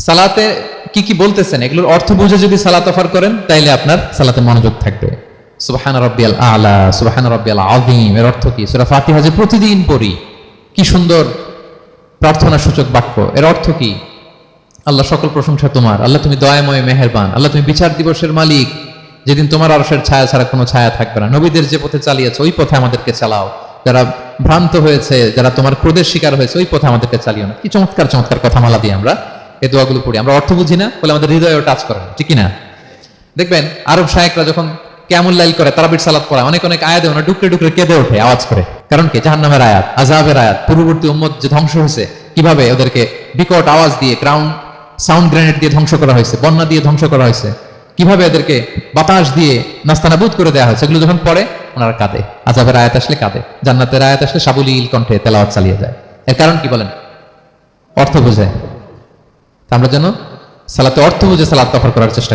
সালাতে কি কি বলতেছেন এগুলোর অর্থ বুঝে যদি সালাত অফার করেন তাইলে আপনার সালাতে মনোযোগ থাকবে। সুবহান রাব্বিয়াল আলা, সুবহান রাব্বিয়াল আযীম এর অর্থ কি? সূরা ফাতিহা যে প্রতিদিন পড়ি, কি সুন্দর প্রার্থনা সূচক বাক্য। এর অর্থ কি? আল্লাহ সকল প্রশংসা তোমার, আল্লাহ তুমি দয়াময় মেহেরবান, আল্লাহ তুমি বিচার দিবসের মালিক, যেদিন তোমার আরশের ছায়া ছাড়া কোনো ছায়া থাকবে না। নবীদের যে পথে চালিয়েছে ওই পথে আমাদেরকে চালাও, যারা ভ্রান্ত হয়েছে, যারা তোমার ক্রোধের শিকার হয়েছে ওই পথে আমাদেরকে চালিও না। কি চমৎকার চমৎকার কথামালা দিয়ে আমরা এই দোয়াগুলো পড়ি। আমরা অর্থ বুঝি না বলে আমাদের হৃদয়েও টাচ করে না, ঠিক না? দেখবেন আরব শায়েকরা যখন কিয়ামুল লাইল করে, তারাবির সালাত পড়ে, অনেক অনেক আয়াতে ওরা ডুকরে ডুকরে কেঁদে ওঠে আওয়াজ করে। কারণ কি? জাহান্নামের আয়াত, আযাবের আয়াত, পূর্ববর্তী উম্মত যে ধ্বংস হয়েছে কিভাবে ওদেরকে বিকট আওয়াজ দিয়ে, সাউন্ড গ্রেনেড দিয়ে ধ্বংস করা হয়েছে, বন্যা দিয়ে ধ্বংস করা হয়েছে, কিভাবে এদেরকে বাতাস দিয়ে নাস্তানাবুদ করে দেওয়া হয়েছে, এগুলো যখন পড়ে ওনারা কাঁদে। আযাবের আয়াত আসলে কাঁদে, জান্নাতের আয়াত আসলে সাবলীল কণ্ঠে তেলাওয়াত চালিয়ে যায়। এর কারণ কি বলেন? অর্থ বুঝে। আমরা যেন সালাতে অর্থ বুঝে সালাত অফার করার চেষ্টা